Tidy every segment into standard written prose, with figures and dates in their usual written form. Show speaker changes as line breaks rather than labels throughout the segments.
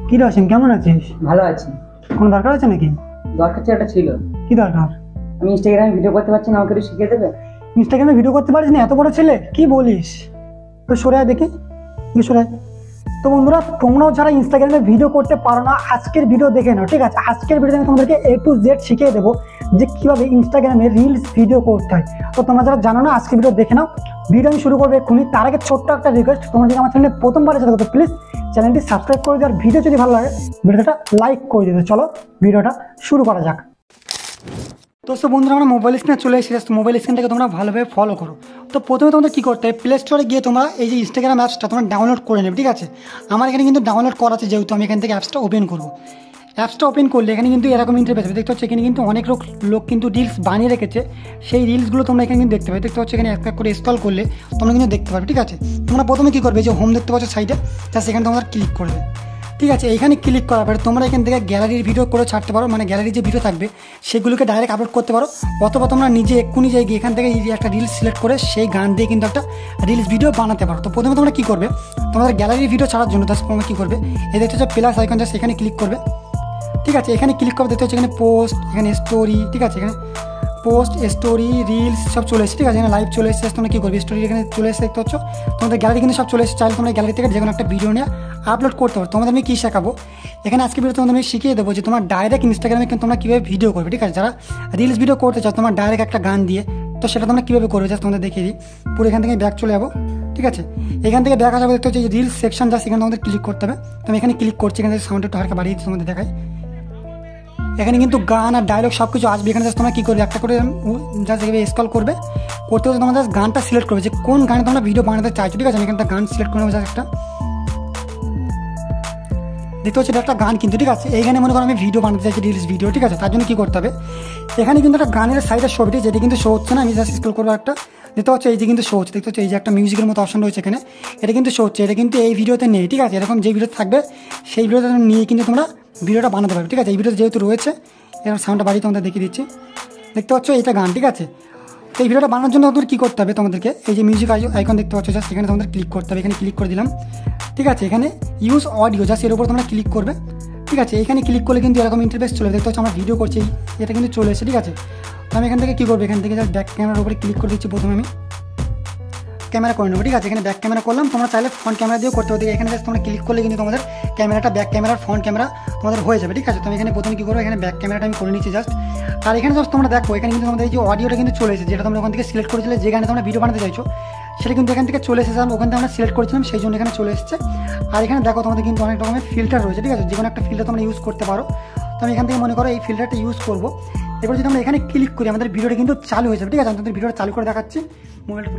কি রে অসীম, কেমন আছিস?
ভালো আছি।
কোনো দরকার আছে নাকি?
দরকার একটা ছিল।
কি দরকার?
আমি ইনস্টাগ্রামে ভিডিও করতে পারছি না, আমাকে একটু শিখিয়ে দেবে?
ইনস্টাগ্রামে ভিডিও করতে পারিস না? এত বড় ছেলে, কি বলিস? তো সরে আয় দেখি, সরে আয়। তো বন্ধুরা, তোমরাও যারা ইনস্টাগ্রামে ভিডিও করতে পারো না, আজকের ভিডিও দেখে নাও, ঠিক আছে? আজকের ভিডিওতে আমি তোমাদেরকে A to Z শিখিয়ে দেবো যে কীভাবে ইনস্টাগ্রামে রিলস ভিডিও করতে হয়। তো তোমরা যারা জানো না, আজকের ভিডিও দেখে নাও। ভিডিও আমি শুরু করবো এক্ষুনি। তার আগে ছোট্ট একটা রিকোয়েস্ট, তোমরা যদি আমার চ্যানেলে প্রথমবার এসে থাকো, প্লিজ চ্যানেলটি সাবস্ক্রাইব করে দিও, আর ভিডিও যদি ভালো লাগে ভিডিওটা লাইক করে দিও। চলো ভিডিওটা শুরু করা যাক। তো বন্ধুরা, আমরা মোবাইল স্ক্রিনে চলে এসেছি। মোবাইল স্ক্রিনটাকে তোমরা ভালোভাবে ফলো করো। তো প্রথমে তোমাদের কী করতে হবে, প্লে স্টোরে গিয়ে তোমরা এই যে ইনস্টাগ্রাম অ্যাপসটা তোমরা ডাউনলোড করে নেবে, ঠিক আছে? আমার এখানে কিন্তু ডাউনলোড করা আছে, যেহেতু আমি এখান থেকে অ্যাপসটা ওপেন করবো। অ্যাপসটা ওপেন করলে এখানে কিন্তু এরকম ইন্টারফেস হবে, দেখতে হচ্ছে এখানে কিন্তু অনেক লোক কিন্তু রিলস বানিয়ে রেখেছে। সেই রিলসগুলো তোমরা এখানে কিন্তু দেখতে পাবে, দেখতে হচ্ছে এখানে এক করে স্ক্রল করলে তোমরা কিন্তু দেখতে পাবে, ঠিক আছে? তোমরা প্রথমে কী করবে, যে হোম দেখতে পাচ্ছ সাইডে, তা সেখানে তোমরা ক্লিক করবে, ঠিক আছে? এইখানে ক্লিক করার পরে তোমরা এখান থেকে গ্যালারির ভিডিও করে ছাড়তে পারো, মানে গ্যালারির যে ভিডিও থাকবে সেগুলোকে ডাইরেক্ট আপলোড করতে পারো, অথবা তোমরা নিজে এক্ষুনি যাই গিয়ে এখান থেকে একটা রিলস সিলেক্ট করে সেই গান দিয়ে কিন্তু একটা রিলস ভিডিও বানাতে পারো। তো প্রথমে তোমরা কী করবে, তোমাদের গ্যালারির ভিডিও ছাড়ার জন্য তোমরা কী করবে, এই দেখতে হচ্ছে প্লাস আইকন, জাস্ট এখানে ক্লিক করবে, ঠিক আছে? এখানে ক্লিক করে দেখতে হচ্ছে এখানে পোস্ট, এখানে স্টোরি, ঠিক আছে? এখানে পোস্ট, স্টোরি, রিলস সব চলে এসেছে, ঠিক আছে? এখানে লাইভ চলে এসেছে। তোমরা কী করবে, স্টোরি এখানে চলে এসে দেখতে হচ্ছ, তোমাদের গ্যালারি কিন্তু সব চলে এসেছে। চাইলে তোমরা গ্যালারি থেকে যে কোনো একটা ভিডিও নিয়ে আপলোড করতে পারো। তোমাদের আমি কী শেখাবো এখানে আজকে ভিডিও, তোমাদের আমি শিখিয়ে দেবো যে তোমার ডাইরেক্ট ইনস্টাগ্রামে কিন্তু তোমরা কীভাবে ভিডিও করবে, ঠিক আছে? যারা রিলস ভিডিও করতে চাও তোমার ডাইরেক্ট একটা গান দিয়ে, তো সেটা তোমরা কীভাবে করবে জাস্ট তোমাদের দেখিয়ে দিই। পুরো এখান থেকে ব্যাক চলে যাবো, ঠিক আছে? এখান থেকে ব্যাক আসাবো, দেখতে হচ্ছে যে রিলস সেকশন, জাস্ট এখানে তোমাদের ক্লিক করতে হবে। তো আমি এখানে ক্লিক করছি, এখানে সাউন্ড একটু হালকা বাড়িয়ে তোমাদের দেখাই। এখানে কিন্তু গান আর ডায়লগ সব কিছু আসবে। এখানে জাস্ট তোমরা কী করবে, একটা করে জাস্ট এভাবে স্ক্রল করবে, করতে হচ্ছে তোমরা জাস্ট গানটা সিলেক্ট করবে যে কোন গানে তোমরা ভিডিও বানাতে চাইছো, ঠিক আছে? আমি এখানটা গান সিলেক্ট করে নেবো, জাস্ট একটা দেখতে হচ্ছে এটা একটা গান কিন্তু, ঠিক আছে? এইখানে মনে করো আমি ভিডিও বানাতে চাইছি, রিলস ভিডিও, ঠিক আছে? তার জন্য কী করতে হবে, এখানে কিন্তু একটা গানের সাইডের ছবিটি যেটি কিন্তু শো হচ্ছে না, আমি জাস্ট স্ক্রল করবো একটা, দেখতে হচ্ছে এই যে কিন্তু শো হচ্ছে, দেখতে হচ্ছে এই যে একটা মিউজিকের মতো অপশন রয়েছে এখানে, এটা কিন্তু শো হচ্ছে, এটা কিন্তু এই ভিডিওতে নেই, ঠিক আছে? এরকম যে ভিডিও থাকবে সেই ভিডিওটা নিয়ে কিন্তু তোমরা ভিডিওটা বানাতে পারবে, ঠিক আছে? এই ভিডিওতে যেহেতু রয়েছে, এরকম সাউন্ডটা বাড়িয়ে তোমাদের দেখিয়ে দিচ্ছি, দেখতে পাচ্ছ এটা গান, ঠিক আছে? তো এই ভিডিওটা বানানোর জন্য তোমাদের কী করতে হবে, তোমাদেরকে এই যে মিউজিক আইকন দেখতে পাচ্ছ, জাস্ট এখানে তোমাদের ক্লিক করতে হবে। এখানে ক্লিক করে দিলাম, ঠিক আছে? এখানে ইউজ অডিও, জাস্ট এর উপর তোমরা ক্লিক করবে, ঠিক আছে? এখানে ক্লিক করলে কিন্তু এরকম ইন্টারফেস চলে, দেখতে হচ্ছে আমরা ভিডিও করছি, এটা কিন্তু চলে এসেছে, ঠিক আছে? তো আমি এখান থেকে কী করবো, এখান থেকে জাস্ট ব্যাক ক্যামেরার উপরে ক্লিক করে দিচ্ছি। প্রথমে আমি ক্যামেরা করে নেবো, ঠিক আছে? এখানে ব্যাক ক্যামেরা করলাম, তোমরা চাইলে ফ্রন্ট ক্যামেরা দিয়েও করতে হবে। এখানে জাস্ট তোমরা ক্লিক করলে কিন্তু তোমাদের ক্যামেরাটা ব্যাক ক্যামেরার ফ্রন্ট ক্যামেরা তোমাদের হয়ে যাবে, ঠিক আছে? তো আমি এখানে প্রথমে কী করবো, এখানে ব্যাক ক্যামেরাটা আমি করে নিচ্ছি জাস্ট। আর এখানে জাস্ট তোমরা দেখো, এখানে কিন্তু তোমাদের এই যে অডিওটা কিন্তু চলে এসেছে, যেটা তোমরা ওখান থেকে সিলেক্ট করেছিলে, যে গানে তোমরা ভিডিও বানাতে চাইছো সেটা কিন্তু এখান থেকে চলে এসেছে। ওখান থেকে আমরা সিলেক্ট করেছিলাম, সেই জন্য এখানে চলে এসেছে। আর এখানে দেখো তোমাদের কিন্তু অনেক রকমের ফিল্টার রয়েছে, ঠিক আছে? যে কোনো একটা ফিল্টার তোমরা ইউজ করতে পারো। তো আমি এখান থেকে মনে করো এই ফিল্টারটা ইউজ করবো। এবার যদি আমরা এখানে ক্লিক করি, আমাদের ভিডিওটা কিন্তু চালু হয়ে যাবে, ঠিক আছে? আমি তোমাদের ভিডিওটা চালু করে দেখাচ্ছি। মোবাইলটা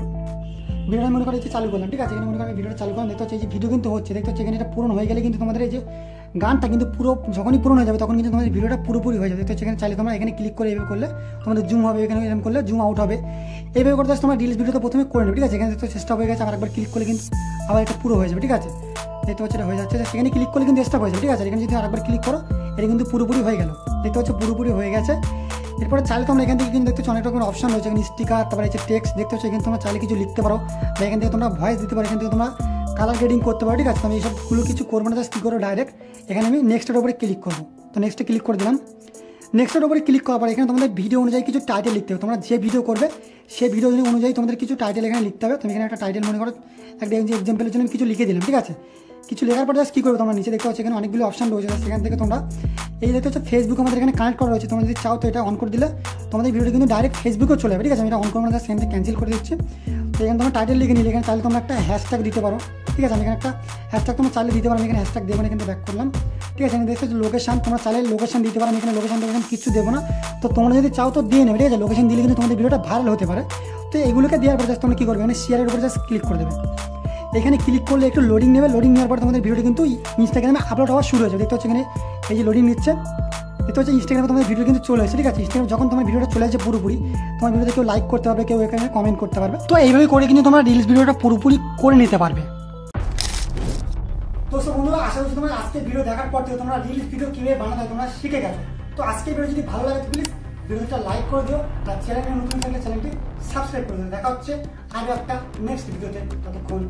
ভিডিওটা মনে করে চালু করলাম, ঠিক আছে? এখানে মনে করি আমি ভিডিওটা চালু করলাম, দেখতে হচ্ছে এই যে ভিডিও কিন্তু হচ্ছে, দেখতে হচ্ছে এখানে এটা পূরণ হয়ে গেলে কিন্তু তোমাদের এই যে গানটা কিন্তু পুরো যখনই পূরণ হয়ে যাবে তখন কিন্তু তোমাদের ভিডিওটা পুরোপুরি হয়ে যাবে। দেখতে হচ্ছে এখানে চাইলে তোমরা এখানে ক্লিক করে এইভাবে করলে তোমাদের জুম হবে, এখানে এরকম করলে জুম আউট হবে। এইভাবে করতে তোমরা রিলস ভিডিওটা প্রথমে করে নেবে, ঠিক আছে? এখানে দেখতে চেষ্টা হয়ে গেছে, আবার একবার ক্লিক করলে কিন্তু আবার এটা পুরো হয়ে যাবে, ঠিক আছে? দেখতে হচ্ছে এটা হয়ে যাচ্ছে, সেখানে ক্লিক করলে কিন্তু স্টপ হয়ে যাবে, ঠিক আছে? এখানে যদি আরেকবার ক্লিক করো, এটা কিন্তু পুরোপুরি হয়ে গেল, দেখতে হচ্ছে পুরোপুরি হয়ে গেছে। এরপরে চাইলে তোমরা এখান থেকে কিন্তু দেখতে হচ্ছে অনেক রকমের অপশন রয়েছে, এখানে স্টিকার, তারপরে হচ্ছে টেক্সট, দেখতে হচ্ছে এখানে তোমরা চাইলে কিছু লিখতে পারো, বা এখান থেকে তোমরা ভয়েস দিতে পারো, এখান থেকে তোমরা কালার গ্রেডিং করতে পারো, ঠিক আছে? আমি এইসবগুলো কিছু করবো না, জাস্ট কী করবো, ডাইরেক্ট এখানে আমি নেক্সটের উপরে ক্লিক করবো। তো নেক্সটে ক্লিক করে দিলাম। নেক্সটের উপরে ক্লিক করার পর এখানে তোমাদের ভিডিও অনুযায়ী কিছু টাইটেল লিখতে হবে। তোমরা যে ভিডিও করবে সেই ভিডিও অনুযায়ী তোমাদের কিছু টাইটেল এখানে লিখতে হবে। তুমি এখানে একটা টাইটেল মনে করো, একটা এক্সাম্পলের জন্য কিছু লিখে দিলাম, ঠিক আছে? কিছু লেখার পর জাস্ট কী করবে, তোমরা নিচে দেখতে পাচ্ছ এখানে অনেকগুলো অপশন রয়েছে, সেখান থেকে তোমরা এই দেখতে হচ্ছে ফেসবুক আমাদের এখানে কানেক্ট করা রয়েছে। তোমরা যদি চাও তো এটা অন করে দিলে তোমাদের ভিডিও কিন্তু ডাইরেক্ট ফেসবুকেও চলে যাবে, ঠিক আছে? আমি এটা অন করবো না, জাস্ট সেখান থেকে ক্যান্সেল করে দিচ্ছি। তো এখানে তোমরা টাইটেল লিখে নিলে, এখানে চাইলে তোমরা একটা হ্যাশট্যাগ দিতে পারো, ঠিক আছে? আমি এখানে একটা হ্যাশট্যাগ তোমরা চাইলে দিতে পারো, আমি এখানে হ্যাশট্যাগ দেবো না, কিন্তু ব্যাক করলাম, ঠিক আছে? এখানে দেখতে হচ্ছে লোকেশন, তোমরা চাইলে লোকেশন দিতে পারো, আমি এখানে লোকেশন কিছু দেবো না। তো তোমরা যদি চাও তো দিয়ে নেবে, ঠিক আছে? লোকেশন দিলে কিন্তু তোমাদের ভিডিওটা ভাইরাল হতে পারে। তো এগুলোকে দেওয়ার পর জাস্ট তোমরা কী করবে, মানে শেয়ারের উপরে জাস্ট ক্লিক করে দেবে। এখানে ক্লিক করলে একটু লোডিং নেবে, লোডিং নেওয়ার পর তোমাদের ভিডিওটা কিন্তু ইনস্টাগ্রামে আপলোড হওয়া শুরু হয়েছে, দেখতে হচ্ছে এখানে এই যে লোডিং নিচ্ছে, দেখতে হচ্ছে ইনস্টাগ্রামে তোমাদের ভিডিও কিন্তু চলে আসছে, ঠিক আছে? ইনস্টাগ্রাম যখন তোমার ভিডিওটা চলে আসছে পুরোপুরি, তোমার ভিডিওতে কেউ লাইক করতে পারবে, কেউ এখানে কমেন্ট করতে পারবে। তো এইভাবে করে কিন্তু তোমরা রিলস ভিডিওটা পুরোপুরি করে নিতে পারবে। তো বন্ধুরা, আশা করছি তোমরা আজকে ভিডিও দেখার পর থেকে তোমরা রিলস ভিডিও কীভাবে বানাতে হয় তোমরা শিখে গেছো। তো আজকের ভিডিও যদি ভালো লাগে প্লিজ ভিডিওটা লাইক করে দিও, আর চ্যানেলে নতুন থাকলে চ্যানেলটি সাবস্ক্রাইব করে দিও। দেখা হচ্ছে আরও একটা নেক্সট ভিডিওতে, ততক্ষণ